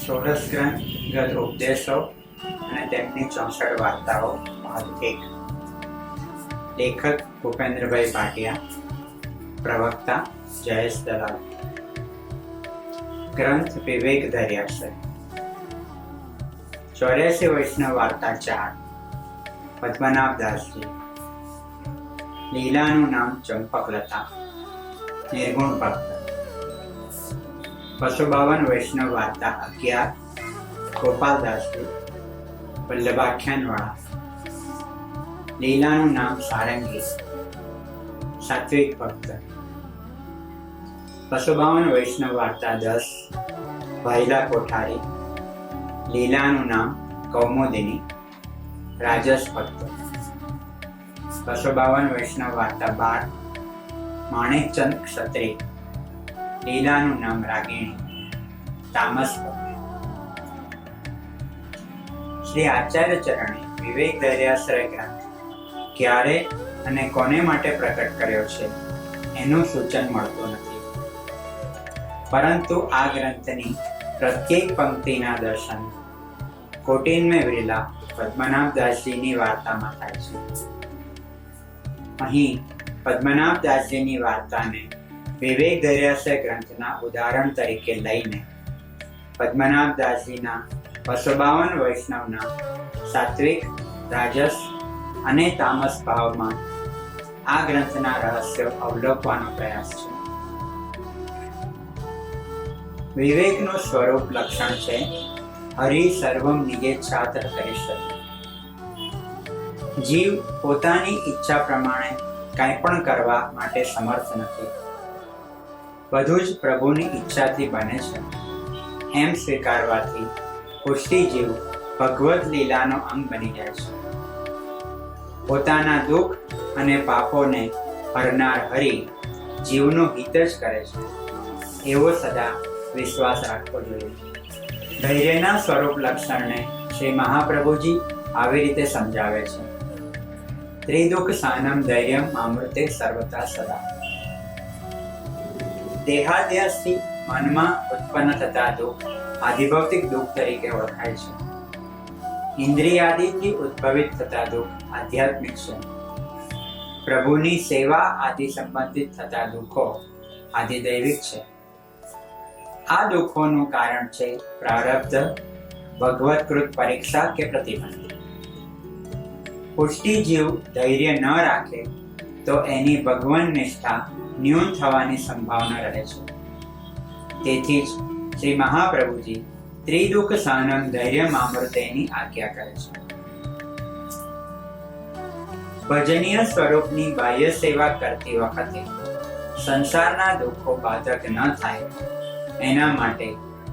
સોરસ ગ્રંથ ઉપદેશો અને તેમની 64 વાર્તાઓ ભાગ 1. લેખક ભૂપેન્દ્રભાઈ ભાટિયા, પ્રવક્તા જયેશ દલાલ. ગ્રંથ વિવેક ધર્યાશ્રય. 84 વૈષ્ણવ વાર્તા 4. પદ્મનાભદાસજી. લીલાનું નામ ચંપકલતા. નિર્ગુણ ભક્ત. 252 વૈષ્ણવ વાર્તા 11. ગોપાલદાસજી. વલ્લભાખ્યાનવાળા. લીલાનું નામ સારંગી. સાત્વિક ભક્ત. 252 વૈષ્ણવ વાર્તા 10. ભાઈલા કોઠારી. લીલાનું નામ કૌમુદિની. રાજસ ભક્ત. 252 વૈષ્ણવ વાર્તા 12. માણેકચંદ ક્ષત્રિય. લીલાનું નામ રાગિણી. તામસ ભક્ત. શ્રી આચાર્ય ચરણે વિવેક ધર્યાશ્રય ગ્રંથ ક્યારે અને કોને માટે પ્રકટ કર્યો છે એનું સૂચન મળતું નથી, પરંતુ આ ગ્રંથની પ્રત્યેક પંક્તિના દર્શન કોટિન્મે વિરલા પદ્મનાભદાસજીની વાર્તામાં થાય છે. અહીં પદ્મનાભદાસજીની વાર્તાને વિવેક ધર્યાશ્રય ગ્રંથના ઉદાહરણ તરીકે લઈને પદ્મનાભદાસજીના 252 વૈષ્ણવના સાત્વિક, રાજસ અને તામસ ભાવમાં આ ગ્રંથના રહસ્યો અવલોકવાનો પ્રયાસ છે. વિવેકનું સ્વરૂપ લક્ષણ છે હરિ સર્વમ નિજેચ્છાત કરિષ્યતિ. જીવ પોતાની ઈચ્છા પ્રમાણે કંઈ પણ કરવા માટે સમર્થ નથી, બધું જ પ્રભુની ઈચ્છાથી બને છે એમ સ્વીકારવાથી પુષ્ટિ જીવ ભગવદ લીલાનો અંગ બની જાય છે. પોતાના દુઃખ અને પાપોને હરનાર હરિ જીવનું હિત જ કરે છે એવો સદા વિશ્વાસ રાખવો જોઈએ. ધૈર્યના સ્વરૂપ લક્ષણને શ્રી મહાપ્રભુજી આવી રીતે સમજાવે છે. ત્રિદુઃખ સાનમ ધૈર્યમ મામૃતે સર્વતા સદા. દેહાદ્યાસથી મનમાં ઉત્પન્ન થતા દુઃખ આધિભૌતિક દુઃખ તરીકે ઓળખાય છે. ઇન્દ્રિયાદિથી ઉદ્ભવિત થતા દુઃખ આધ્યાત્મિક છે. પ્રભુની સેવા આદિ સંબંધિત થતા દુઃખો આધિદૈવિક છે. આ દુઃખોનું કારણ છે પ્રારબ્ધ, ભગવત્કૃત પરીક્ષા કે પ્રતિબંધ. પુષ્ટિ જીવ ધૈર્ય ન રાખે તો એની ભગવાન નિષ્ઠા ન્યૂન થવાની સંભાવના રહે છે. તેથી જ શ્રી મહાપ્રભુજી ત્રિદુઃખ સાનમ ધૈર્યમામૃતેની આજ્ઞા કરે છે. ભજનીય સ્વરૂપની બાહ્ય સેવા કરતી વખતે સંસારના દુઃખો બાધક ન થાય એના માટે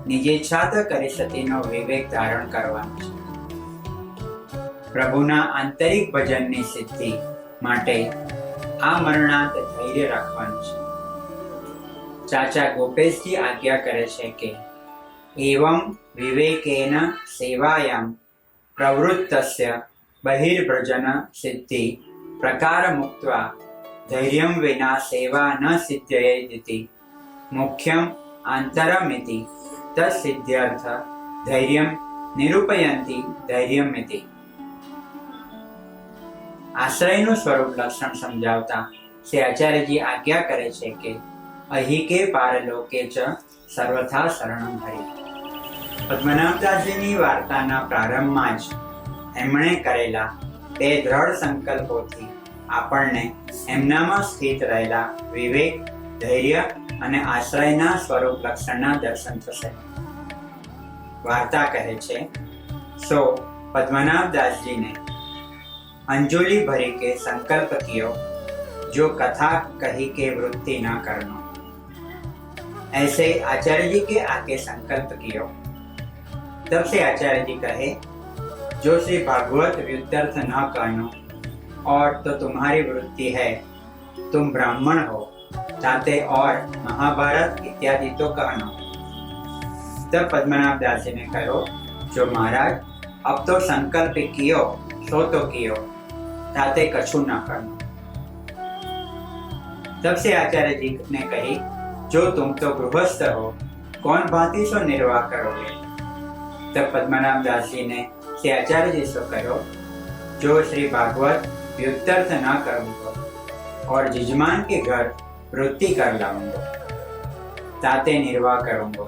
નિજેચ્છાત કરિષ્યતિનો વિવેક ધારણ કરવાનો છે. પ્રભુના આંતરિક ભજનની સિદ્ધિ માટે આ મરણાંત ધૈર્ય રાખવાનું છે. ચાચા ગોપેશજી આજ્ઞા કરે છે કે એવં વિવેકેન સેવાયામ પ્રવૃત્તસ્ય બહિર્ભ્રજન સિદ્ધિ પ્રકાર મુક્ત્વા ધૈર્યમ વિના સેવા ન સિદ્ધયેદિતિ મુખ્યમ આંતરમિતિ તત્સિદ્ધ્યર્થ ધૈર્યમ નિરૂપયંતિ ધૈર્યમિતિ. આશ્રયનું સ્વરૂપ લક્ષણ સમજાવતા શ્રી આચાર્યજી આજ્ઞા કરે છે કે અહિકે પારલોકે ચ સર્વથા શરણમ હરિ. પદ્મનાભદાસજીની વાર્તાના પ્રારંભમાં જ એમણે કરેલા 2 દ્રઢ સંકલ્પોથી આપણને એમનામાં સ્થિત રહેલા વિવેક, ધૈર્ય અને આશ્રયના સ્વરૂપ લક્ષણના દર્શન થશે. વાર્તા કહે છે, સો पद्मनाभदासजी ने अंजुलि भरी के संकल्प कियो, जो कथा कही के वृत्ति न करनो. ऐसे आचार्य जी के आके संकल्प कियो. तब से आचार्य जी कहे, जो श्री भागवत व्युत्यर्थ न करनो और तो तुम्हारी वृत्ति है, तुम ब्राह्मण हो, ताते और महाभारत इत्यादि तो कहनो. तब पद्मनाभदास जी ने कहो, जो महाराज अब तो संकल्प कियो सो तो कियो, ताते कछु न करनो. तब से आचार्य जी ने कही, जो तुम तो गृहस्थ हो, कौन भांति सो निर्वाह करोगे, तब पद्मनाभ दास जी ने श्री आचार्य जी से कहो, जो श्री भागवत व्युत्तर्थ न करूंगा और जिजमान के घर वृत्ति कर लाऊंगा, ताते निर्वाह करूंगा।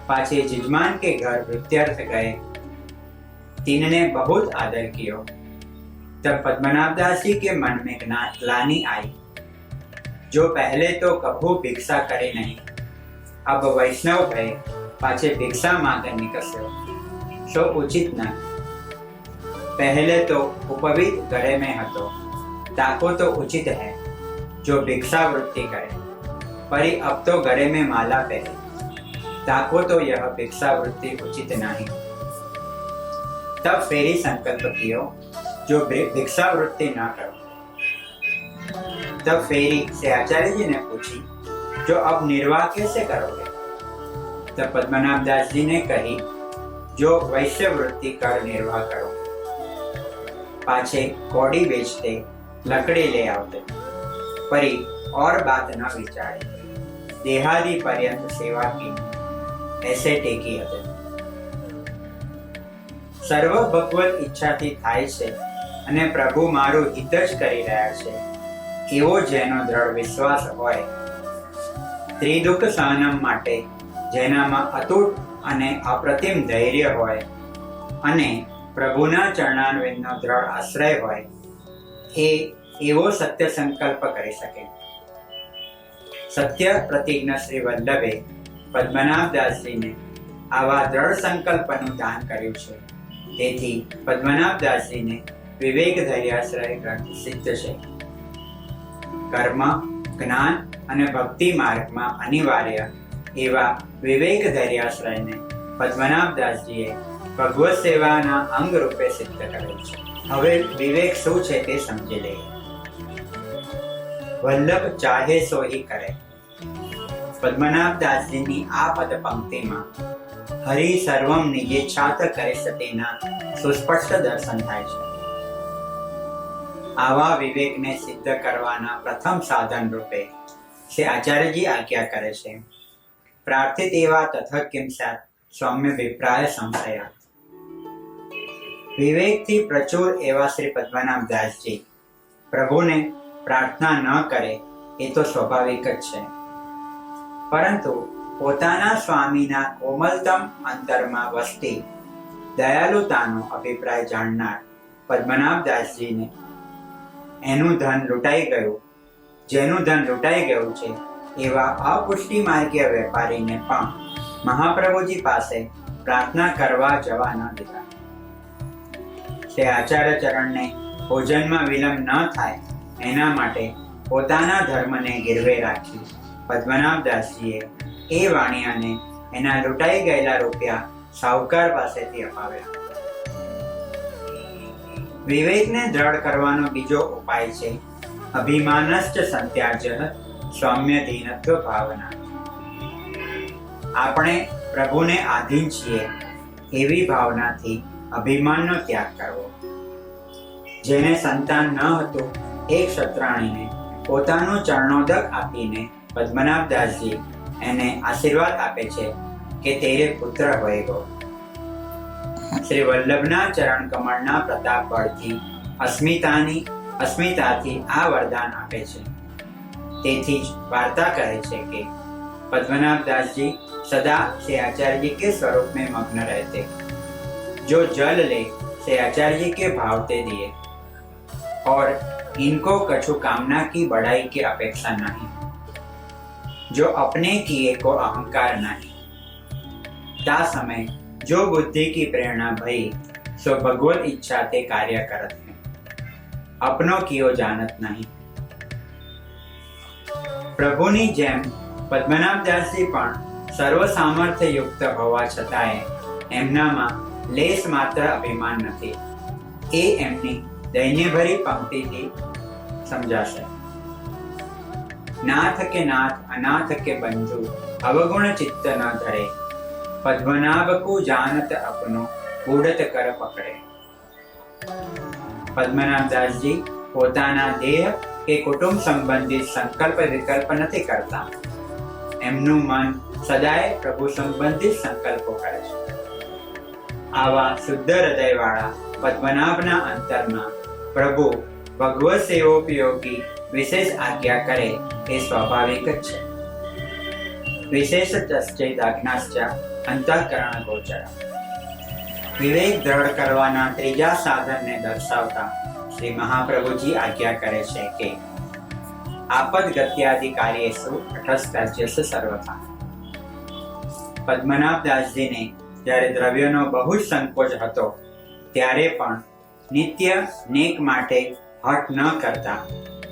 पाछे जिजमान के घर वृत्त्यर्थ गए, तीन ने बहुत आदर कियो। तब पद्मनाभ दास जी के मन में ग्लानि आई, जो पहले तो कभू भिक्षा करे नहीं, अब वैष्णव भय पाछे भिक्षा मांगे निकस्यो, सो उचित न। पहले तो उपवीत घरे में हतो, ताको तो उचित है जो भिक्षा वृत्ति करे, परी अब तो घरे में माला पहने, ताको तो यह भिक्षा वृत्ति उचित नहीं। तब फेरी संकल्प कियो, जो भिक्षा वृत्ति न करो। तब फेरी से आचार्य जी ने पूछी, जो अब निर्वाह कैसे करोगे? तब पद्मनाभ दास जी ने कही, जो वैश्य वृत्ति कर निर्वाह करो। पाछे कौड़ी बेचते, लकड़ी ले आवते, परी और बात न विचारे, देहादि पर्यंत सेवा की, ऐसे टेकी हते। સર્વ ભગવત ઈચ્છાથી થાય છે અને પ્રભુ મારું હિત જ કરી રહ્યા છે, એવો જેનો દ્રઢ વિશ્વાસ હોય, ત્રિદુઃખ સહનમ માટે જેનામાં અતૂટ અને અપ્રતિમ ધૈર્ય હોય અને પ્રભુના ચરણારવિંદનો દ્રઢ આશ્રય હોય, એ એવો સત્ય સંકલ્પ કરી શકે. સત્ય પ્રતિજ્ઞ શ્રી વલ્લભે પદ્મનાભ દાસજીને આવા દ્રઢ સંકલ્પનું દાન કર્યું છે. તેથી પદ્મનાભ દાસજીને વિવેક ધૈર્યાશ્રય ગ્રંથ સિદ્ધ છે. કર્મ, જ્ઞાન અને ભક્તિ માર્ગમાં અનિવાર્ય એવા વિવેક ધૈર્યાશ્રયને પદ્મનાભ દાસજીએ ભગવત સેવાના અંગ રૂપે સિદ્ધ કરેલ છે. હવે વિવેક શું છે તે સમજી લઈએ. વલ્લભ ચાહે સો હી કરે. પદ્મનાભ દાસજીની આ પદ પંક્તિમાં હરિ સર્વમ નિયેચ્છાત કરે સતેના સુસ્પષ્ટ દર્શન થાય છે. આવા વિવેકને સિદ્ધ કરવાના પ્રથમ સાધન રૂપે શ્રી આચાર્યજી આજ્ઞા કરે છે. પ્રાર્થિત એવા તથ કિમ સ્યાત સૌમ્ય વિપ્રાય સંશયા. વિવેકથી પ્રચુર એવા શ્રી પદ્મનાભ દાસજી પ્રભુને પ્રાર્થના ન કરે એ તો સ્વાભાવિક જ છે, પરંતુ પોતાના સ્વામીના કોમલતમ અંતરમાં વસતી દયાલુતાનો અભિપ્રાય જાણનાર પદ્મનાભ દાસજીને જેનું ધન લૂંટાઈ ગયું છે એવા અપુષ્ટિ માર્ગીય વેપારીને પણ મહાપ્રભુજી પાસે પ્રાર્થના કરવા જવા ન દીધા. તે આચાર્ય ચરણને ભોજનમાં વિલંબ ન થાય એના માટે પોતાના ધર્મને ગીરવે રાખી પદ્મનાભ દાસજીએ એ વાણિયાને એના લૂંટાઈ ગયેલા રૂપિયા સાહુકાર પાસેથી અપાવ્યા. વિવેકને દ્રઢ કરવાનો બીજો ઉપાય છે અભિમાનશ્ચ સંત્યાજ્ય સૌમ્ય ધીનત્વ ભાવના. આપણે પ્રભુને આધીન છીએ એવી ભાવનાથી અભિમાનનો ત્યાગ કરવો. જેને સંતાન ન હતું એ ક્ષત્રાણીને પોતાનું ચરણોદક આપીને પદ્મનાભ દાસજી એને આશીર્વાદ આપે છે કે તેરે પુત્ર હોયગો. શ્રી વલ્લભના ચરણ કમળના પ્રતાપ બળથી અસ્મિતાથી આ વરદાન આપે છે. તેથી જ વાર્તા કહે છે કે पद्मनाभ दास जी सदा श्री आचार्य जी के स्वरूप में मग्न रहते। जो जल ले श्री आचार्य जी के भावते दिए और इनको कछु कामना की बढ़ाई की अपेक्षा नहीं, जो अपने किए को अहंकार नहीं। ता समय जो बुद्धि की प्रेरणा भई सो भगवत इच्छा ते कार्य करत है, अपनो कियो जानत नहीं। प्रभुनी जेम पद्मनाभ दासजी पण सर्व सामर्थ्य युक्त होवा छतांय एमनामां लेस मात्र अभिमान नथी, ए एमनी दैन्यभरी पंक्तिथी समजाशे। नाथ के नाथ अनाथ के बंधु अवगुण चित्त न धरे, पद्मनाभ को जानत अपनो उड़त कर पकड़े। पद्मनाभ दास जी पोताना देह के कुटुंब संबंधित संकल्प विकल्प नहीं करता, एमनु मन सदाय प्रभु संबंधित संकल्पो करे छे। આવા શુદ્ધ હૃદયવાળા પદ્મનાભના અંતરમાં પ્રભુ ભગવત સેવોપયોગી વિશેષ આજ્ઞા કરે એ સ્વાભાવિક જ છે. વિશેષ ચશ્ચેદાજ્ઞાશ્ચ અંતઃકરણ ગોચર. વિવેક દ્રઢ કરવાના ત્રીજા સાધનને દર્શાવતા શ્રી મહાપ્રભુજી આજ્ઞા કરે છે કે આપદ ગત્યાધિકારીએસુ તટસ્થ્યસ્ય સર્વથા. પદ્મનાભદાસજીને જ્યારે દ્રવ્યનો બહુ જ સંકોચ હતો ત્યારે પણ નિત્ય નેક માટે હઠ ન કરતા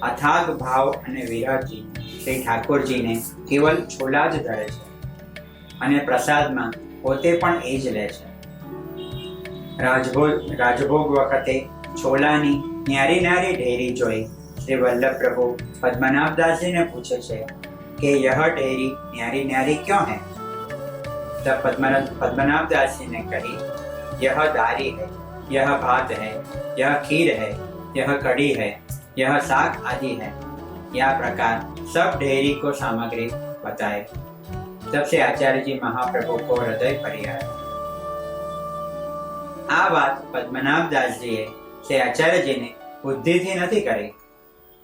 અથાગ ભાવ અને વિરહથી શ્રી ઠાકોરજીને કેવલ છોલા જ ધરે છે અને પ્રસાદમાં પોતે પણ એ જ લે છે. રાજભોગ વખતે છોલાની ન્યારી ન્યારી ઢેરી જોઈ શ્રી વલ્લભ પ્રભુ પદ્મનાભદાસજીને પૂછે છે કે યહ ઢેરી न्यारी न्यारी क्यों है? तब पद्मनाभदास जी ने कही, यह दारी है, यह भात है, यह खीर है, यह कड़ी है, यह साग आदि है. यह प्रकार सब ढेरी को सामग्री बताए. तब से आचार्य जी महाप्रभु को हृदय भरी आया. आ बात पद्मनाभदास जी से आचार्य जी ने बुद्धि थी નથી કરી,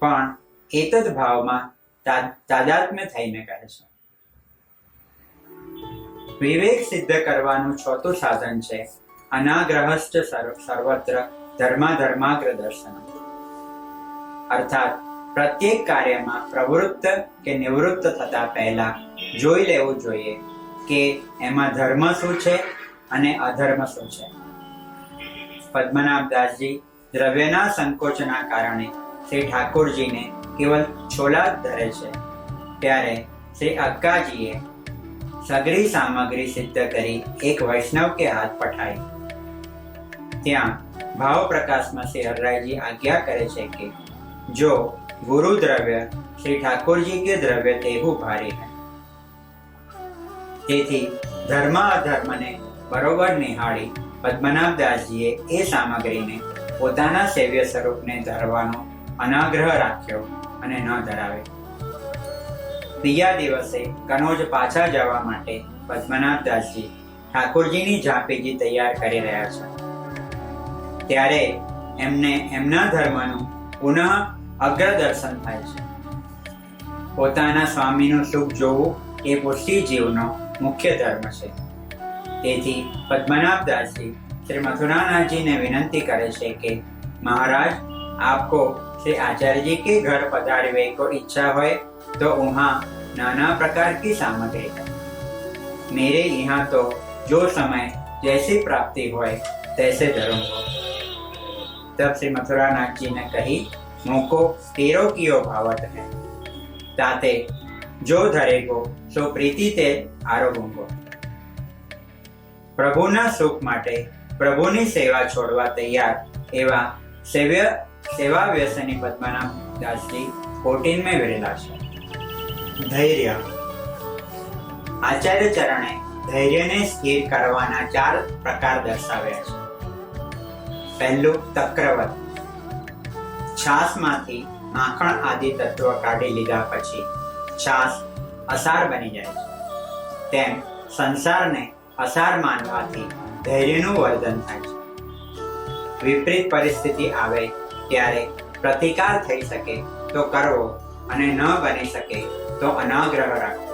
પણ એક જ ભાવમાં તાદાત્મ્ય થઈને કહે છે. વિવેક સિદ્ધ કરવાનું ચોથું સાધન છે અનાગ્રહશ્ચ સર્વત્ર ધર્માગ્ર દર્શન. અર્થાત પ્રત્યેક કાર્યમાં પ્રવૃત્ત કે નિવૃત્ત થતા પહેલા જોઈ લેવું જોઈએ કે એમાં ધર્મ શું છે અને અધર્મ શું છે. પદ્મનાભદાસજી દ્રવ્યના સંકોચના કારણે શ્રી ઠાકોરજીને કેવલ છોલા જ ધરે છે, ત્યારે શ્રી અક્કાજીએ સગરી સામગ્રી સિદ્ધ કરી એક વૈષ્ણવ કે હાથ પઠાઈ. ત્યાં ભાવ પ્રકાશમાં શ્રી હરરાયજી આજ્ઞા કરે છે કે જો ગુરુ દ્રવ્ય શ્રી ઠાકોરજી કે દ્રવ્ય તેવું ભારી है. તેથી ધર્મ અધર્મને બરોબર નિહાળી પદ્મનાભદાસજીએ એ સામગ્રીને પોતાના સેવ્ય સ્વરૂપને ધરવાનો અનાગ્રહ રાખ્યો અને ન ધરાવે. બીજા દિવસે કનોજ પાછા જવા માટે પદ્મનાભદાસજી ઠાકોરજીની ઝાંપીજી તૈયાર કરી રહ્યા છે. ત્યારે એમને એમના ધર્મનું પુનઃ અગ્ર દર્શન થાય છે. પોતાના સ્વામીનું સુખ જોવું એ પુષ્ટિ જીવનો મુખ્ય ધર્મ છે. તેથી પદ્મનાભદાસજી શ્રી મથુરાનાથજીને વિનંતી કરે છે કે महाराज आपको श्री आचार्य जी के घर पधारने को इच्छा है तो वहाँ नाना प्रकार की सामग्री है. मेरे यहाँ तो जो समय जैसी प्राप्ति होए तैसे धरूंगा. तब श्री मथुरानाथ जी ने कही, मुको तेरो कियो भावत है, ताते जो धरेगो सो प्रीति ते आरोगूंगो. પ્રભુના સુખ માટે પ્રભુની સેવા છોડવા તૈયાર એવા સેવા વ્યસની પદ્મનાભદાસજી કોટીનમાં વિરેલા છે. ધૈર્ય. આચાર્ય ચરણે ધૈર્યને સ્થિર કરવાના 4 પ્રકાર દર્શાવ્યા છે. પહેલું તક્રવત. છાશમાંથી માખણ આદિ તત્વ કાઢી લીધા પછી છાશ અસાર બની જાય છે. તેમ સંસારને અસાર માનવાથી ધૈર્યનું વર્ધન થાય છે. વિપરીત પરિસ્થિતિ આવે ત્યારે પ્રતિકાર થઈ શકે તો કરવો અને ન બની શકે તો અનાગ્રહ રાખવો.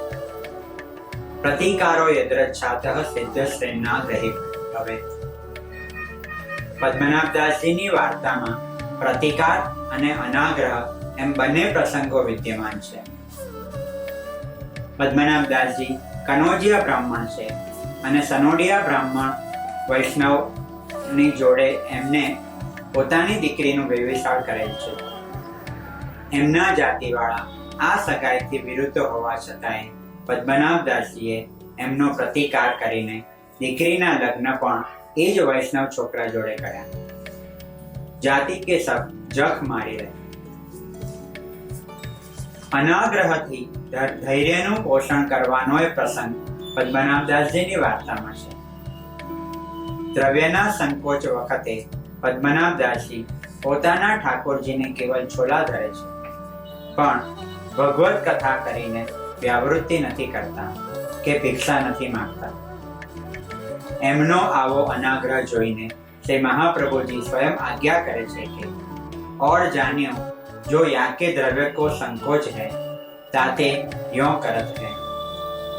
પ્રતિકારો યદ્રચ્છાતઃ સિદ્ધ શ્રેણના ગ્રહી ભવેત. પદ્મનાભદાસજીની વાર્તામાં પ્રતિકાર અને અનાગ્રહ એમ બંને પ્રસંગો વિદ્યમાન છે. પદ્મનાભદાસજી કનોજિયા બ્રાહ્મણ છે અને સનોડિયા બ્રાહ્મણ વૈષ્ણવની જોડે એમને પોતાની દીકરીનું વેવિશાળ કરેલ છે. એમના જાતિવાળા આ સગાઈથી વિરુદ્ધ હોવા છતાંય પદ્મનાભદાસજીએ એમનો પ્રતિકાર કરીને દીકરીના લગ્ન પણ એ જ વૈષ્ણવ છોકરા જોડે કર્યા. જાતિ કે સબ જખ મારી રહે. અનાગ્રહથી ધૈર્યનું પોષણ કરવાનો એ પ્રસંગ પદ્મનાભદાસજીની વાર્તામાં છે. દ્રવ્યના સંકોચ વખતે પદ્મનાભદાસજી પોતાના ઠાકોરજીને કેવલ છોલા ધરે છે, પણ ભગવત કથા કરીને વ્યાવૃત્તિ નથી કરતા કે ભિક્ષા નથી માંગતા. એમનો આવો અનાગ્રહ જોઈને શ્રી મહાપ્રભુજી સ્વયં આજ્ञा કરે છે કે और जानियो जो याके द्रव्य को संकोच है ताते यों करत है,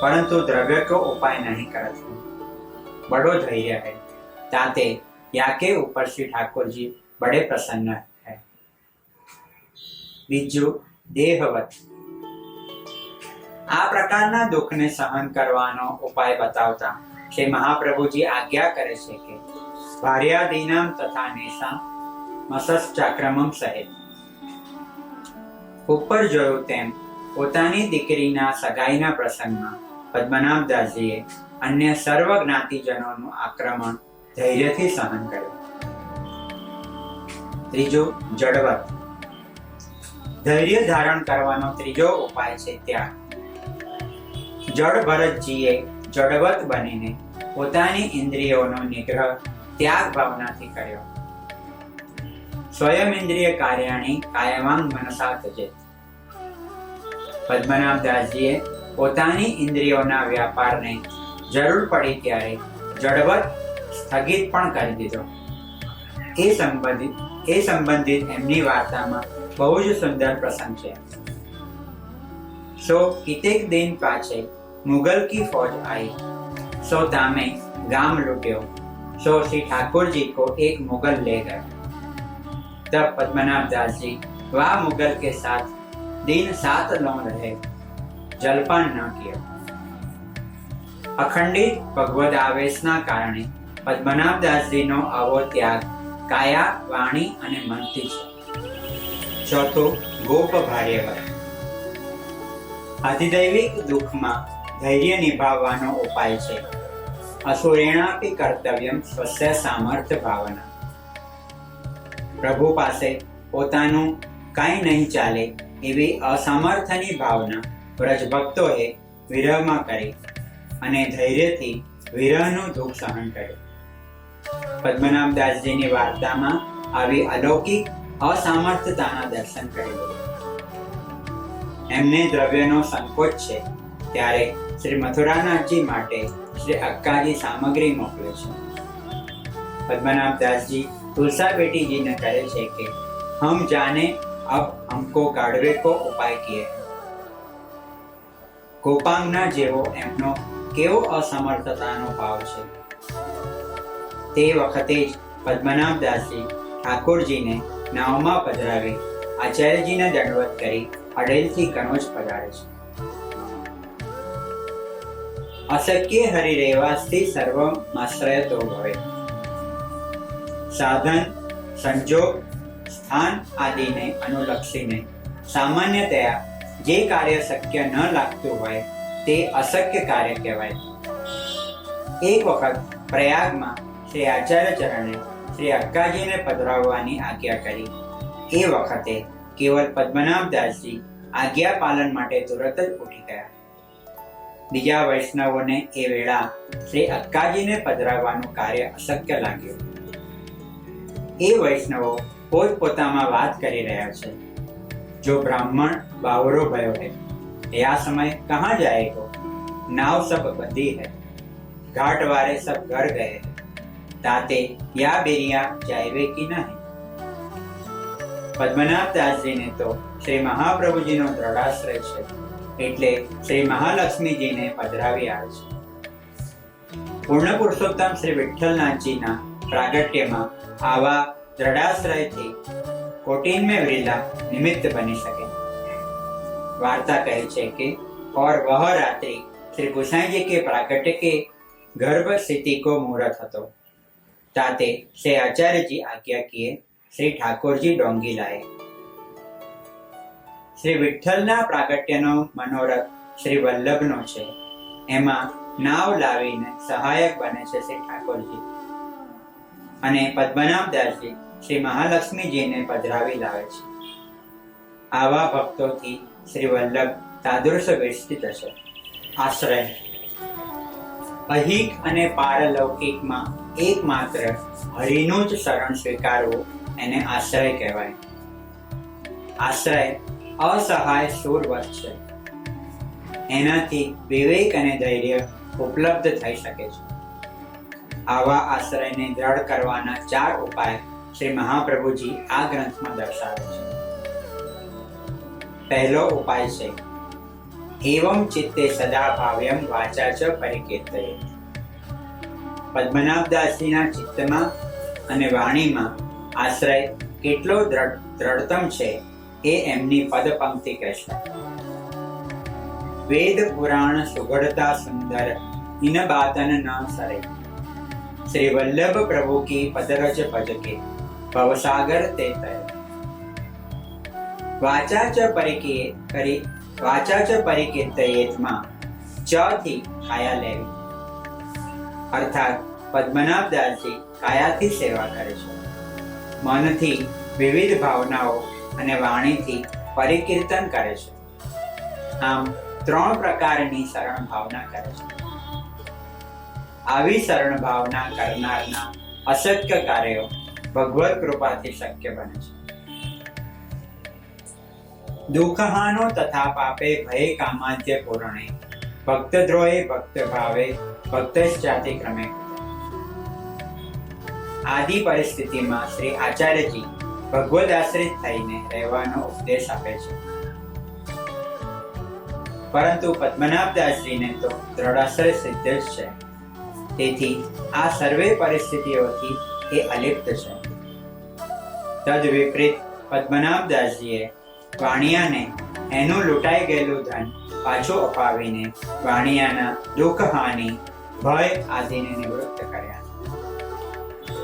परंतु द्रव्य को उपाय नहीं करत है। बड़ो धैर्य है ताते याके ऊपर श्री ठाकुर जी बड़े प्रसन्न है। बीजू देहवत। आ प्रकारना दुखने सहन करवानो उपाय बतावता श्री महाप्रभुजी आज्ञा करे छे के भार्यादीनां तथा नेशा મસશ્ચાક્રમમ સહિત। ઉપર જોયું તેમ પોતાની દીકરીના સગાઈના પ્રસંગમાં પદ્મનાભદાસજીએ અન્ય સર્વ જ્ઞાતિજનોનું આક્રમણ ધૈર્યથી સહન કર્યું। ત્રીજું જડવત। ધૈર્ય ધારણ કરવાનો ત્રીજો ઉપાય છે ત્યાગ। જડ ભરતજીએ જડવત બનીને પોતાની ઇન્દ્રિયોનો નિગ્રહ ત્યાગ ભાવનાથી કર્યો। स्वयं इंद्रिय कार्याणि कायवांग मनसा त्यजेत। પદ્મનાભદાસજીએ પોતાની ઇન્દ્રિયોના વ્યાપારને જરૂર પડી ત્યારે જડવત સ્થગિત પણ કરી દીધો। એ સંબંધિત એમની વાર્તામાં બહુ જ સુંદર પ્રસંગ છે। सो कितेक दिन पाछे मुगल की फौज आई, सो तामे गाम लूट्यो, सो श्री ठाकुर जी को एक मुगल ले गए। तब पद्मनाभदास जी वह मुगल के साथ दिन 7 लौ रहे, जलपान न किया। अखंडित भगवद आवेशना कारणे पद्मनाभदास जी नो आवो त्याग काया वाणी अने मनथी छे। चौथो गोप भार्यवत। अधिदैविक दुखमां धैर्य निभावવાનો ઉપાય છે असुरेणापि कर्तव्यम स्वस्य सामर्थ्य भावना। પ્રભુ પાસે પોતાનું કાંઈ નહીં ચાલે એવી અસામર્થ્યની ભાવના વ્રજભક્તોએ વિરહમાં કરી અને ધૈર્યથી વિરહનું દુઃખ સહન કર્યું। પદ્મનાભદાસજીની વાર્તામાં આવી અલૌકિક અસામર્થ્યતાના દર્શન કરેલું। એમને દ્રવ્યનો સંકોચ છે ત્યારે શ્રી મથુરાનાથજી માટે શ્રી અક્કાજી સામગ્રી મોકલે છે। પદ્મનાભદાસજી तुलसा बेटी जी ने कहे छे कि हम जाने अब हमको गाड़वे को उपाय किए। गोपांगना जेवो एमनो केवो असमर्थतानो भाव छे। ते वखते ज पद्मनाभदासजी ठाकुरजी ने नावमां पधरावी आचार्यजी ने दंडवत करी अडेलथी कनोज पधारे छे। अशक्य हरिरेवास्ति सर्वमाश्रयतो भवे। साधन संजोग स्थान आदि ने अनुलक्षीने सामान्यतया जे कार्य शक्य न लागतुं होय ते अशक्य कार्य कहेवाय। एक वखत प्रयाग में श्री आचार्य चरणे श्री अक्काजी ने पधराववानी आज्ञा करी। ए वखते केवल पद्मनाभदासजी आज्ञा पालन माटे तुरत ज उठी गया। बीजा वैष्णवोने ए वेळा श्री अक्काजी ने पधराववानुं कार्य अशक्य लाग्युं। એ વૈષ્ણવો પોતપોતામાં વાત કરી રહ્યા છે। જો બ્રાહ્મણ બાવરો ભયો है, या समय कहाँ जाएगो? नाव सब बंदी है, घाट वारे सब घर गए हैं, ताते या बेरिया जाएवे की नहीं। पद्मनाभदास जी ने तो श्री महाप्रभुजी नो दृढ़ाश्रय है, એટલે શ્રી મહાલક્ષ્મીજી ને પધરાવી આવે છે। પૂર્ણ પુરુષોત્તમ શ્રી વિઠ્ઠલનાથજીના प्रागट्यमां आवा दृढ़ाश्रयथी कोटिन में वृद्धा निमित्त बनी सके। वार्ता कहे छे कि और वह रात्रि श्री गोसाई जी के प्रागट्य के गर्भ स्थिति को मुहूर्त हतो। ताते श्री आचार्य जी आज्ञा किए श्री ठाकुर जी डोंगी लाए। श्री विठ्ठलना प्रागट्यनो मनोरथ श्री वल्लभनो छे। एमां नाव लावीने सहायक बने छे श्री ठाकुरजी અને પદ્મનાભદાસજી શ્રી મહાલક્ષ્મીજીને પધરાવી લાવે છે। આવા ભક્તોથી શ્રી વલ્લભ તાદૃશ વિસ્તૃત છે। આશ્રય। અહિક અને પારલૌકિકમાં એકમાત્ર હરિનું જ શરણ સ્વીકારવું એને આશ્રય કહેવાય। આશ્રય અસહાય સુરવત છે। એનાથી વિવેક અને ધૈર્ય ઉપલબ્ધ થઈ શકે છે। આવા આશ્રયને દ્રઢ કરવાના 4 ઉપાય શ્રી મહાપ્રભુજી આ ગ્રંથમાં દર્શાવે છે. પહેલો ઉપાય છે એવમ ચિત્તે સદા ભાવ્યમ વાચા ચ પરિકીર્તયેત. પદ્મનાભદાસજીના ચિત્તમાં અને વાણીમાં આશ્રય કેટલો દ્રઢતમ છે એ એમની પદ પંક્તિ કહેશે. વેદ પુરાણ સુગઢતા સુંદર ઇન બાતન ન સરે, શ્રી વલ્લભ પ્રભુ કી પદરજ ભજકે ભવસાગર તે તય. વાચા ચ પરિકીર્તયેતમાં ચ થી કાયા લેવી, અર્થાત પદ્મનાભદાસજી કાયાથી સેવા કરે છે, મનથી વિવિધ ભાવનાઓ અને વાણીથી પરિકીર્તન કરે છે. આમ 3 પ્રકારની શરણ ભાવના કરે છે. આવી શરણ ભાવના કરનારના અશક્ય કાર્યો ભગવત કૃપાથી શક્ય બને છે. દુઃખહાનો તથા પાપે ભય કામાદ્ય પૂરણે ભક્તદ્રોહે ભક્ત ભાવે ભક્તશ્ચાતિ ક્રમે. આદિ પરિસ્થિતિમાં શ્રી આચાર્યજી ભગવદ આશ્રિત થઈને રહેવાનો ઉપદેશ આપે છે, પરંતુ પદ્મનાભદાસજીને તો દ્રઢાશ્રય સિદ્ધ જ છે, તેથી આ સર્વે પરિસ્થિતિઓથી એ અલિપ્ત છે. તદ વિપરીત પદ્મનાભદાસજીએ વાણિયાને એનું લૂંટાઈ ગયેલું ધન પાછું અપાવીને વાણિયાના દુઃખ હાનિ ભય આદિને નિવૃત્ત કર્યા.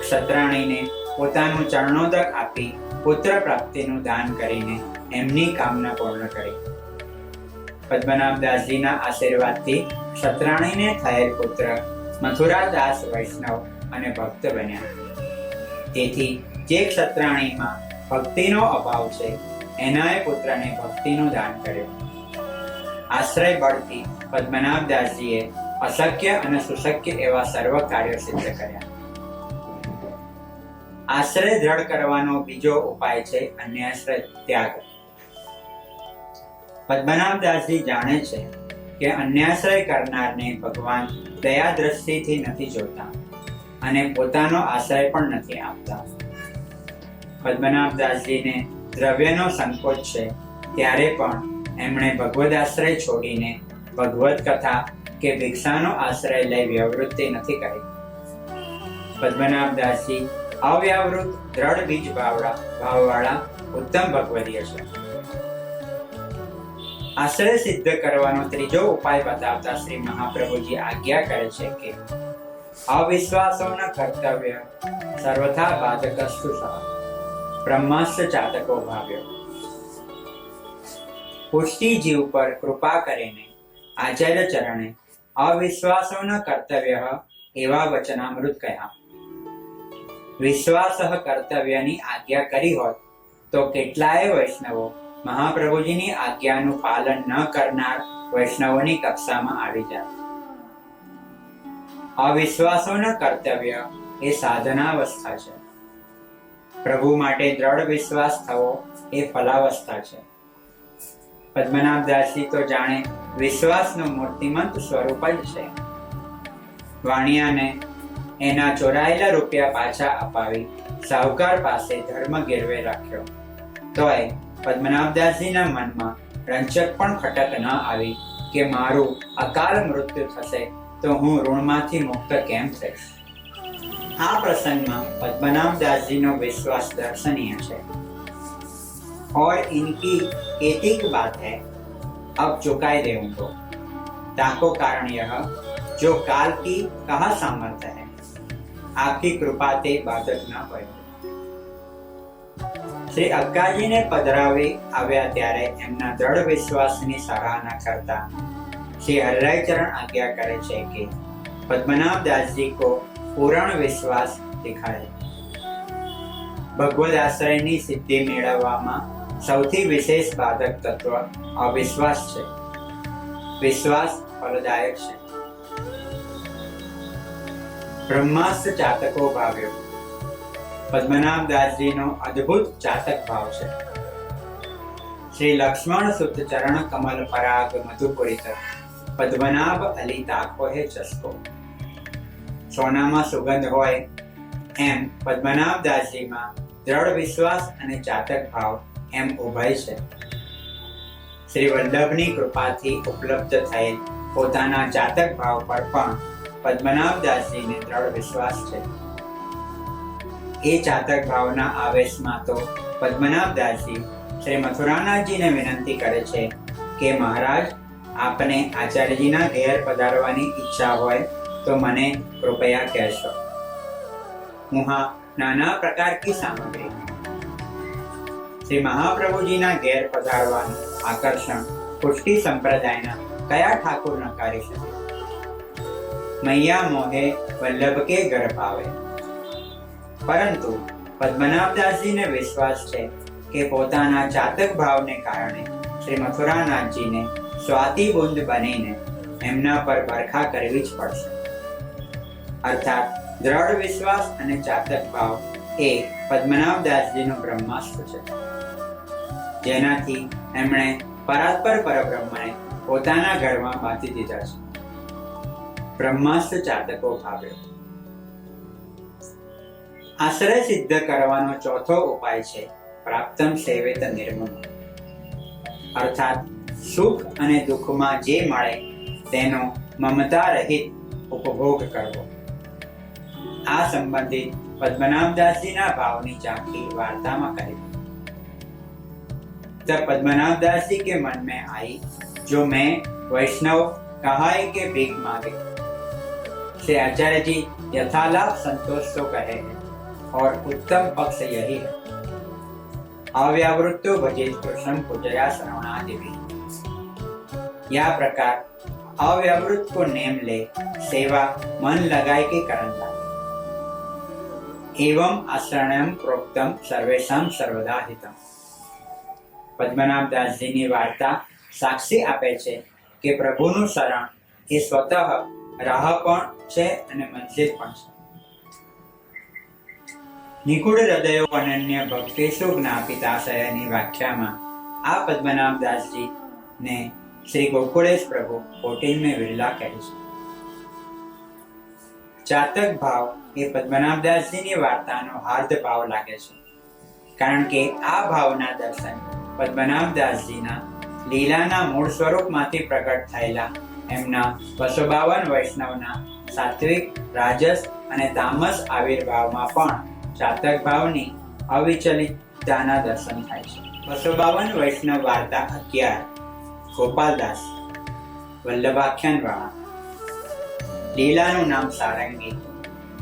ક્ષત્રાણીને પોતાનું ચરણોદક આપી પુત્ર પ્રાપ્તિનું દાન કરીને એમની કામના પૂર્ણ કરી. પદ્મનાભદાસજીના આશીર્વાદથી ક્ષત્રાણીને થયેલ પુત્ર મથુરાદાસ વૈષ્ણવ અને ભક્ત બન્યા. તેથી જે ક્ષત્રાણીમાં ભક્તિનો અભાવ છે એનાએ પુત્રને ભક્તિનું દાન કર્યું. આશ્રય બળથી પદ્મનાભદાસજીએ અશક્ય અને સુશક્ય એવા સર્વ કાર્યો સિદ્ધ કર્યા. આશ્રય દ્રઢ કરવાનો બીજો ઉપાય છે અન્યાશ્રય ત્યાગ. પદ્મનાભદાસજી જાણે છે કે અન્યાશ્રય કરનારને ભગવાન દયા દ્રષ્ટિથી નથી જોતા અને પોતાનો આશ્રય પણ નથી આપતા. પદ્મનાભદાસજીને દ્રવ્યનો સંકોચ છે, ત્યારે પણ એમણે ભગવદ આશ્રય છોડીને ભગવદ કથા કે ભિક્ષાનો આશ્રય લઈ વ્યવવૃત્તિ નથી કરી. પદ્મનાભદાસજી અવ્યાવૃત દ્રઢ બીજ ભાવવાળા ઉત્તમ ભગવદીય છે. આશ્રય સિદ્ધ કરવાનો ત્રીજો ઉપાય બતાવતા શ્રી મહાપ્રભુજી આજ્ઞા કરે છે કે અવિશ્વાસોના કર્તવ્ય સર્વથા બાધકસ્તુ સહ બ્રહ્માસ્ત્ર ચાતકો ભાવ્યો. પુષ્ટિ જીવ પર કૃપા કરીને આચાર્ય ચરણે અવિશ્વાસોના કર્તવ્ય એવા વચનામૃત કહ્યા. વિશ્વાસ કર્તવ્યની આજ્ઞા કરી હોત તો કેટલાય વૈષ્ણવો મહાપ્રભુજીની આજ્ઞાનું પાલન ન કરનાર વૈષ્ણવોની કક્ષામાં આવી જાય. અવિશ્વાસોના કર્તવ્ય એ સાધનાવસ્થા છે. પ્રભુ માટે દ્રઢ વિશ્વાસ થવો એ ફલાવસ્થા છે. પદ્મનાભદાસજી તો જાણે વિશ્વાસનું મૂર્તિમંત સ્વરૂપ જ છે. વાણિયાને એના ચોરાયેલા રૂપિયા પાછા અપાવી સાહુકાર પાસે ધર્મ ગીરવે રાખ્યો. તોય પદ્મનાભદાસજીના મનમાં રંચક પણ ખટક ન આવી કે મારું અકાલ મૃત્યુ થશે તો હું ઋણમાંથી મુક્ત કેમ થઈશ. આ પ્રસંગમાં પદ્મનાભદાસજીનો વિશ્વાસ દર્શनीय है और इनकी एक बात है अब चुकाए देऊंगा. ताको कारण यह जो काल की कहा सामर्थ्य है आपकी कृपा ते बाधक न पड़े. શ્રી અક્કાજીને પધરાવી આવ્યા ત્યારે એમના દ્રઢ વિશ્વાસની સરાહના કરતા શ્રી હરિરાયચરણ આજ્ઞા કરે છે કે પદ્મનાભદાસજી કો પૂર્ણ વિશ્વાસ દેખાય. ભગવદ આશ્રયની સિદ્ધિ મેળવવામાં સૌથી વિશેષ બાધક તત્વ અવિશ્વાસ છે. વિશ્વાસ ફલદાયક છે. બ્રહ્માસ્ત્ર ચાતકો ભાવ્યો. પદ્મનાભદાસજીનો અદ્ભુત ચાતક ભાવ છે. શ્રી લક્ષ્મણ સુત ચરણ કમલ પરાગ મધુપુરિત પદ્મનાભ અલી તાકો હે ચસ્કો. સોનામાં સુગંધ હોય એમ પદ્મનાભદાસજીમાં દ્રઢ વિશ્વાસ અને ચાતક ભાવ એમ ઉભય છે. શ્રી વલ્લભની કૃપાથી ઉપલબ્ધ થયેલ પોતાના ચાતક ભાવ પર પણ પદ્મનાભદાસજીને દ્રઢ વિશ્વાસ છે. એ ચાતક ભાવના આવેશમાં તો પદ્મનાભદાસજી શ્રી મથુરાનાથજીને વિનંતી કરે છે કે મહારાજ, આપને આચાર્યજીના ઘેર પધારવાની ઈચ્છા હોય તો મને કૃપયા કહેશો. वहाँ नाना प्रकार की सामग्री. श्री महाप्रभुजीना घेर पधारવાનું આકર્ષણ પુષ્ટિ સંપ્રદાયના કયા ઠાકોર નકારી શકે? મૈયા મોહે વલ્લભ કે ઘર પાવે. પરંતુ પદ્મનાભદાસજીને વિશ્વાસ છે કે પોતાના ચાતક ભાવને કારણે શ્રી મથુરાનાથજીને સ્વાતિ બુંદ બનીને એમના પર બરખા કરવી જ પડશે. અર્થાત દ્રઢ વિશ્વાસ અને ચાતક ભાવ એ પદ્મનાભદાસજીનું બ્રહ્માસ્ત્ર છે, જેનાથી એમણે પરાત્પર પરબ્રહ્મને પોતાના ઘરમાં બાંધી દીધા છે. બ્રહ્માસ્ત્ર ચાતકો ભાવ્યો. આશ્રય સિદ્ધ કરવાનો ચોથો ઉપાય છે પ્રાપ્તમ સેવેત નિર્મમ. અર્થાત સુખ અને દુઃખમાં જે મળે તેનો મમતા રહિત ઉપભોગ કરવો. આ સંબંધિત પદ્મનાભદાસજીના ભાવની ઝાંખી वार्ताમાં કરી. तब पद्मनाभदास जी के मन में आई, जो मैं वैष्णव कहाय के भीख मांगे. श्री आचार्य जी यथालाभ संतोष तो कहे हैं और उत्तम पक्ष यही है. अव्यावृत्तो भजे कृष्ण पूजया श्रवणादि भी. यह प्रकार अव्यावृत को नेम ले सेवा मन लगाए के करण लागे. एवं आश्रयम प्रोक्तम सर्वेषां सर्वदा हितम. પદ્મનાભદાસજીની વાર્તા સાક્ષી આપે છે કે પ્રભુનું શરણ એ સ્વતઃ રાહ પણ છે અને મંજિલ પણ છે. નિગૂઢ હૃદયો અનન્ય ભક્તિષુ જ્ઞાપિતાશયની વ્યાખ્યામાં આ પદ્મનાભદાસજીને શ્રી ગોકુળેશ પ્રભુ કોટિલ મેં વિરલા કહે છે. ચાતક ભાવ એ પદ્મનાભદાસજીની વાર્તાનો હાર્દ ભાવ લાગે છે, કારણ કે આ ભાવના દર્શન પદ્મનાભદાસજીના લીલાના મૂળ સ્વરૂપમાંથી પ્રગટ થયેલા એમના 252 વૈષ્ણવના સાત્વિક, રાજસ અને તામસ આવિર્ભાવમાં પણ ચાતક ભાવની અવિચલિતતાના દર્શન થાય છે. 252 વૈષ્ણવ વાર્તા 11. ગોપાલદાસ, વલ્લભાખ્યાન વાળા. લીલાનું નામ સારંગી,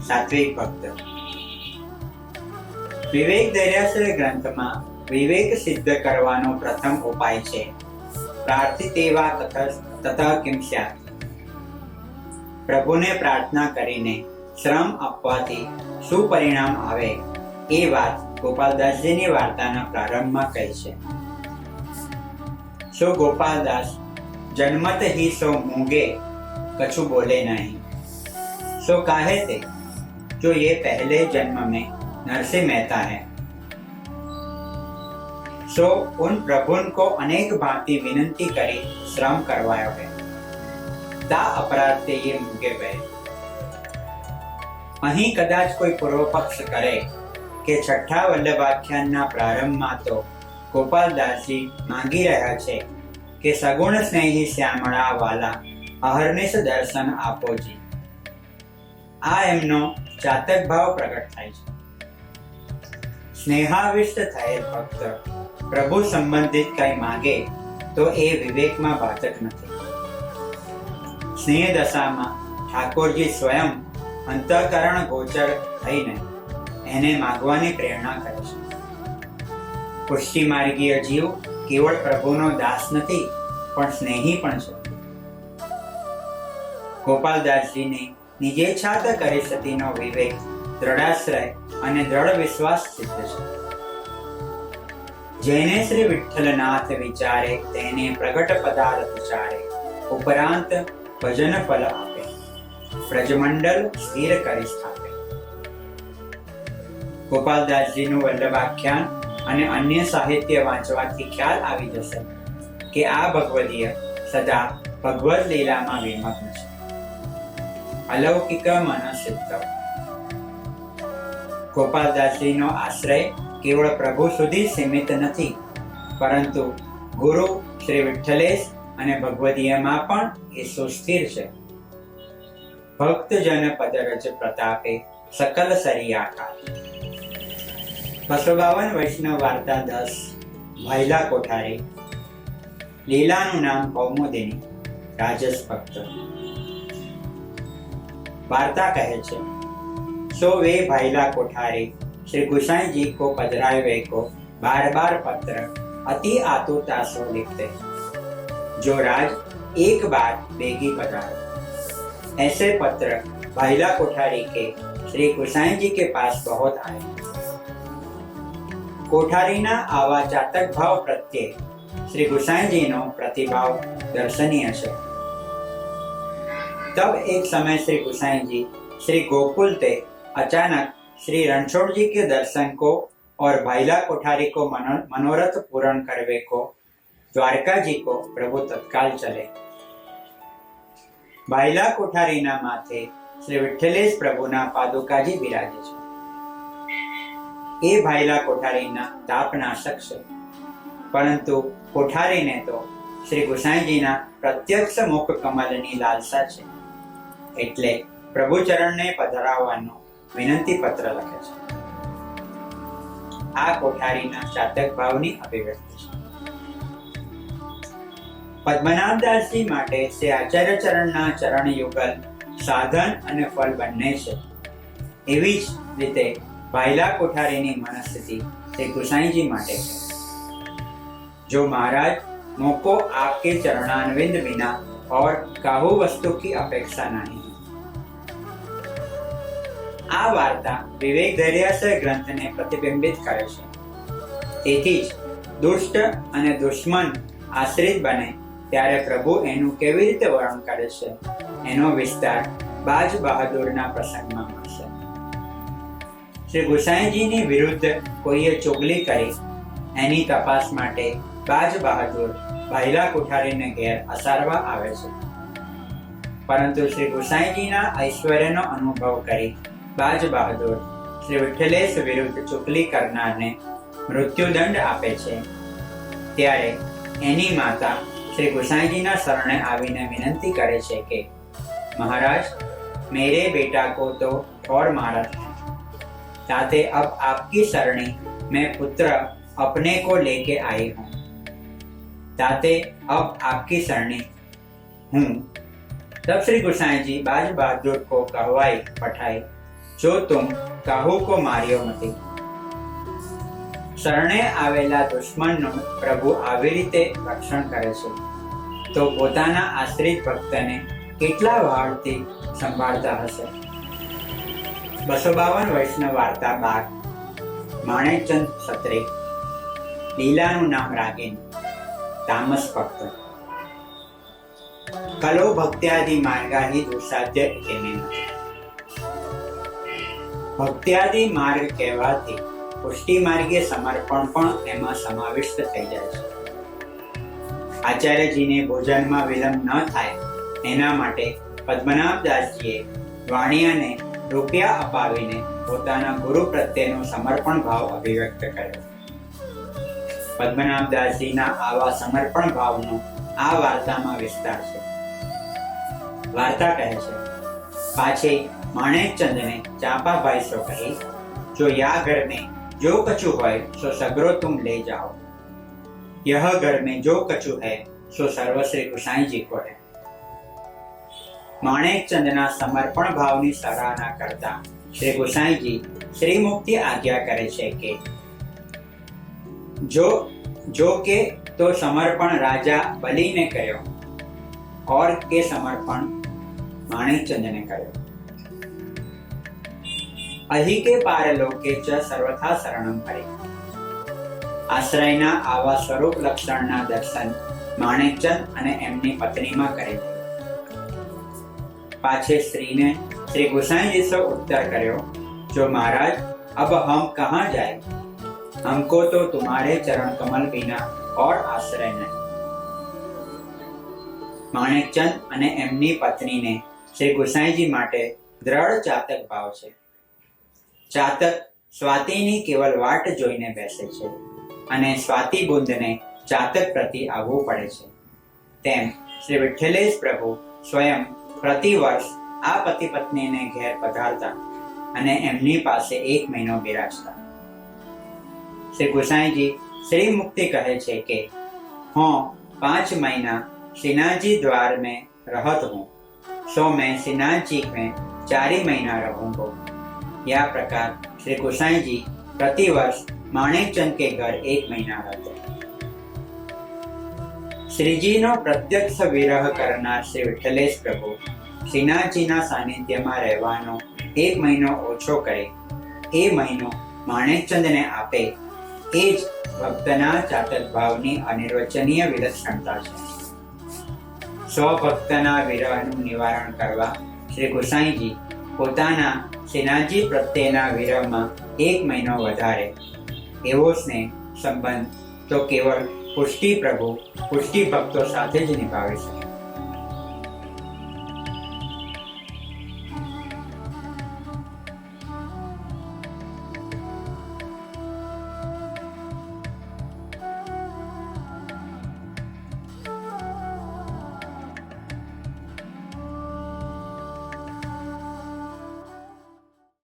સાત્વિક ભક્ત. વિવેક ધૈર્યાશ્રય ગ્રંથમાં વિવેક સિદ્ધ કરવાનો પ્રથમ ઉપાય છે પ્રાર્થિતેવા તતઃ કિમ સ્યાત. પ્રભુને પ્રાર્થના કરીને શ્રમ આપવાથી શું પરિણામ આવે એ વાત ગોપાલદાસજીની વાર્તાના પ્રારંભમાં કહી છે. સો ગોપાલદાસ જન્મત ही सो मूंगे कछु बोले नहीं. सो काहे थे जो ये पहले जन्म में नरसिंह मेहता है. सो उन प्रभुन को अनेक भांति विनंती करी श्रम करवायो है. ता अपराध ते ये मूंगे गए. અહીં કદાચ કોઈ પૂર્વ પક્ષ કરે કે છઠ્ઠા વલ્લભાખ્યાનના પ્રારંભમાં તો ગોપાલદાસજી માંગી રહ્યા છે કે સગુણ સ્નેહી શ્યામળા વાલા અહર્નિશ દર્શન આપોજી. આ એમનો ચાતક ભાવ પ્રગટ થાય છે. સ્નેહાવિષ્ટ થયેલ ભક્ત પ્રભુ સંબંધિત કંઈ માગે તો એ વિવેકમાં બાધક નથી. સ્નેહ દશામાં ઠાકોરજી સ્વયં અંતઃકરણ ગોચર થઈને એને માગવાની પ્રેરણા કરે છે. પુષ્ટિ માર્ગીય જીવ કેવળ પ્રભુનો દાસ નથી, પણ સ્નેહી પણ છે. ગોપાલદાસજીને નિજેચ્છાત કરી સતીનો વિવેક, દ્રઢાશ્રય અને દ્રઢ વિશ્વાસ સિદ્ધ છે. જેને શ્રી વિઠ્ઠલનાથ વિચારે તેને પ્રગટ પદાર્થ ચારે. ઉપરાંત ભજન ફલ આપે, બ્રજમંડલ સ્થિર કરી સ્થાપે. ગોપાલદાસજીનું વલ્લભાખ્યાન અને અન્ય સાહિત્ય વાંચવાથી ખ્યાલ આવી જશે કે આ ભગવદીય સદા ભગવદ લીલામાં વિમગ્ન છે. અલૌકિક મનસિદ્ધ. ગોપાલદાસજીનો આશ્રય કેવળ પ્રભુ સુધી સીમિત નથી, પરંતુ ગુરુ શ્રી વિઠ્ઠલેશ અને ભગવદીયમાં પણ એ સુસ્થિર છે. ભક્તજન પદરજ પ્રતાપે સકલ સરિયાકાર. 252 વૈષ્ણવ વાર્તા 10. ભાઈલા કોઠારી. લીલાનું નામ કૌમુદિની. રાજસ ભક્ત. वार्ता कहे छे, सो वे भाईला कोठारी श्री गुसाई जी को पधरावे को बार बार पत्र अति आतुरता से लिखते, जो राज एक बार बेगी पधारे. ऐसे पत्र भाईला कोठारी के श्री गुसाई जी के पास बहुत आए. कोठारी ना आवा चातक भाव प्रत्ये श्री गुसाई जी नो प्रतिभाव दर्शनीय है. तब एक समय श्री गुसाई जी श्री गोकुल ते अचानक श्री रणछोड़ जी के दर्शन को और भाईला कोठारी को मनोरथ पूर्ण करवे को द्वारका जी को प्रभु तत्काल चले. भाईला कोठारी ना माथे श्री विठ्ठलेश प्रभु ना पादुका जी विराजे छे. ए भाईला कोठारी ना तापनाशक छे, परंतु कोठारी ने तो श्री गुसाई जी ना प्रत्यक्ष मुख कमलनी लालसा छे, એટલે પ્રભુ ચરણને પધરાવવાનો વિનંતી પત્ર લખે છે. આ કોઠારીના ચાતક ભાવની અભિવ્યક્તિ છે. પદ્મનાભદાસજી માટે શ્રી આચાર્ય ચરણના ચરણ યુગલ સાધન અને ફળ બંને છે. એવી જ રીતે ભાઈલા કોઠારીની મનસ્થિતિ શ્રી ગુસાઈજી માટે છે. જો મહારાજ મોકો आपके चरणानविंद बिना और काहू वस्तु की अपेक्षा नहीं. આ વાર્તા વિવેક ધૈર્યાશ્રય ગ્રંથને પ્રતિબિંબિત કરે છે. તેથી જ દુષ્ટ અને દુશ્મન આશ્રિત બને ત્યારે પ્રભુ એનું કેવી રીતે વર્ણન કરે છે એનો વિસ્તાર બાજ બહાદુરના પ્રસંગમાં મળશે. શ્રી ગુસાઈજીની વિરુદ્ધ કોઈએ ચોગલી કરી એની તપાસ માટે બાજ બહાદુર ભાઈલા કોઠારીને ઘેર અસારવા આવે છે. પરંતુ શ્રી ગુસાઈજીના ઐશ્વર્યનો અનુભવ કરી બાજ બહાદુર શ્રી વિઠ્ઠલેશ વિરુદ્ધ ચુગલી કરનારને મૃત્યુદંડ આપે છે. ત્યારે એની માતા શ્રી ગુસાઈજીના શરણે આવીને વિનંતી કરે છે કે મહારાજ, मेरे बेटा को तो और मारा था, ताते अब आपकी शरणी मैं पुत्र अपने को लेके आई हूँ. ताते अब आपकी शरणी हूँ. तब श्री गुसाई जी बाज बहादुर को कहवाई पठाई, जो तुम काहू को मारियो मती. શરણે આવેલા દુશ્મનનું પ્રભુ આવી રીતે રક્ષણ કરે છે તો પોતાના આશ્રિત ભક્તને કેટલા ભાવથી સંભાળતા હશે. 252 વૈષ્ણવ વાર્તા 12. માણેકચંદ ક્ષત્રિય. લીલાનું નામ રાગિન. તામસ ભક્ત. કલો ભક્ત્યાદિ માર્ગાહી દુસાધ્ય કેને. ભક્ત્યાદિ માર્ગ કહેવાથી પુષ્ટિ માર્ગીય સમર્પણ પણ એમાં સમાવિષ્ટ થઈ જાય છે. આચાર્યજીને ભોજનમાં વિલંબ ન થાય એના માટે પદ્મનાભદાસજીએ વાણિયાને રૂપિયા અપાવીને પોતાના ગુરુ પ્રત્યેનો સમર્પણ ભાવ અભિવ્યક્ત કર્યો. પદ્મનાભદાસજીના આવા સમર્પણ ભાવનો આ વાર્તામાં વિસ્તાર છે. વાર્તા કહે છે, પાછે માણેકચંદને ચાંપાભાઈ સો કહી, જો યા ઘર में जो कछु है सो सगरो तुम ले जाओ. यह घर में जो कछु है सो सर्व श्री गुसाई जी को है. माणेकचंदना समर्पण भावनी सराहना करता श्री गुसाई जी श्री मुक्ति आज्ञा करे छे के जो के तो समर्पण राजा बलि ने कर्यो और के समर्पण माणेकचंद ने कर्यो. अहि के पारलोके च सर्वथा शरणम हरे. આશ્રયના આવા સ્વરૂપ લક્ષણના દર્શન માણેકચંદ અને એમની પત્નીમાં કરે. પાછે સ્ત્રીને શ્રી ગુસાઈજી સો ઉત્તર કર્યો, જો महाराज अब हम कहाँ जाए, हमको तो तुम्हारे चरण कमल बिना और आश्रय नहीं. માણેકચંદ અને એમની પત્નીને શ્રી ગુસાઈજી માટે દ્રઢ ચાતક ભાવ છે. ચાતક સ્વાતિની કેવલ વાટ જોઈને બેસે છે અને સ્વાતિ બુંદને ચાતક પ્રતિ આવવું પડે છે. તેમ શ્રી વિઠ્ઠલેશ પ્રભુ સ્વયં પ્રતિવર્ષ આ પતિ પત્નીને ઘેર પધારતા અને એમની પાસે 1 મહિનો બિરાજતા. શ્રી ગુસાઈજી श्री मुक्ति कहे छे के हाँ 5 महीना श्रीनाथ जी द्वार में रहत हूँ, सो मैं श्रीनाथ जी में 4 महीना रहूंगा. यह प्रकार श्री गोसाई जी प्रतिवर्ष माणेकचंद के घर 1 महीना रहते. श्री जी नो प्रत्यक्ष विरह करनार श्री विठ्ठलेश प्रभु श्रीनाथ जी ना सानिध्य में रहवानो 1 महीनो ओछो करे ए महीनो माणेकचंद ने आपे ए ज भक्तना चातक भावनी अनिर्वचनीय विलक्षणता છે. સ્વભક્તના વિરહનું નિવારણ કરવા શ્રી ગુસાઈજી પોતાના શ્રીનાથજી પ્રત્યેના વિરહમાં 1 મહિનો વધારે. એવો સ્નેહ સંબંધ તો કેવળ પુષ્ટિ પ્રભુ પુષ્ટિ ભક્તો સાથે જ નિભાવી શકે.